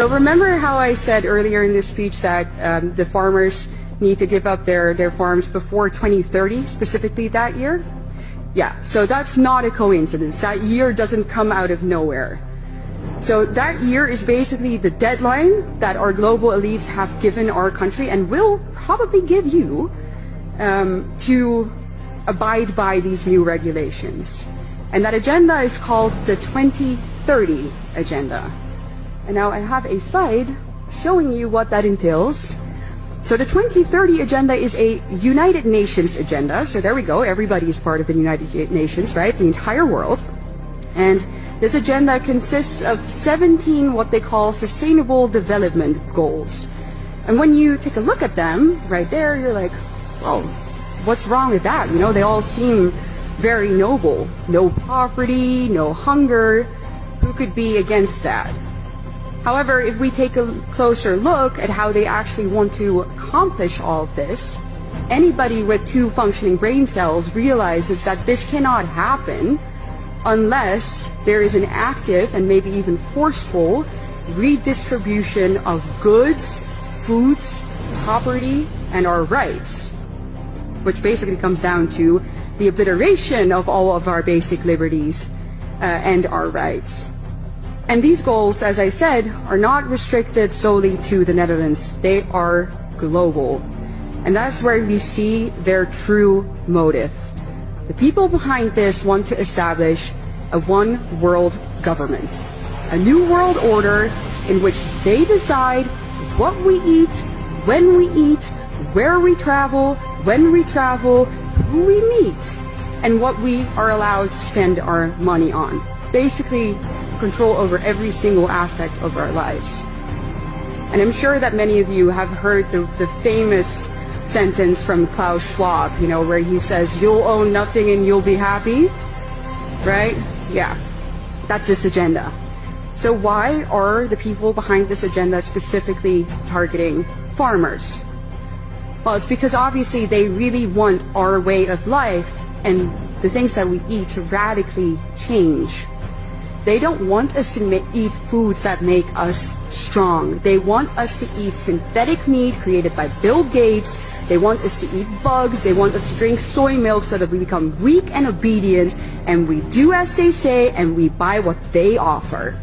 So remember how I said earlier in this speech that the farmers need to give up their farms before 2030, specifically that year? Yeah, so that's not a coincidence. That year doesn't come out of nowhere. So that year is basically the deadline that our global elites have given our country and will probably give you to abide by these new regulations. And that agenda is called the 2030 Agenda. And now I have a slide showing you what that entails. So the 2030 Agenda is a United Nations agenda. So there we go, everybody is part of the United Nations, right? The entire world. And this agenda consists of 17 what they call Sustainable Development Goals. And when you take a look at them, right there, you're like, well, what's wrong with that? You know, they all seem very noble. No poverty, no hunger. Who could be against that? However, if we take a closer look at how they actually want to accomplish all of this, anybody with 2 functioning brain cells realizes that this cannot happen unless there is an active and maybe even forceful redistribution of goods, foods, property, and our rights, which basically comes down to the obliteration of all of our basic liberties and our rights. And these goals, as I said, are not restricted solely to the Netherlands. They are global. And that's where we see their true motive. The people behind this want to establish a one world government, a new world order in which they decide what we eat, when we eat, where we travel, when we travel, who we meet, and what we are allowed to spend our money on. Basically, control over every single aspect of our lives. And I'm sure that many of you have heard the famous sentence from Klaus Schwab, you know, where he says, you'll own nothing and you'll be happy, right? Yeah, that's this agenda. So why are the people behind this agenda specifically targeting farmers? Well, it's because obviously they really want our way of life and the things that we eat to radically change. They don't want us to eat foods that make us strong. They want us to eat synthetic meat created by Bill Gates. They want us to eat bugs. They want us to drink soy milk so that we become weak and obedient, and we do as they say and we buy what they offer.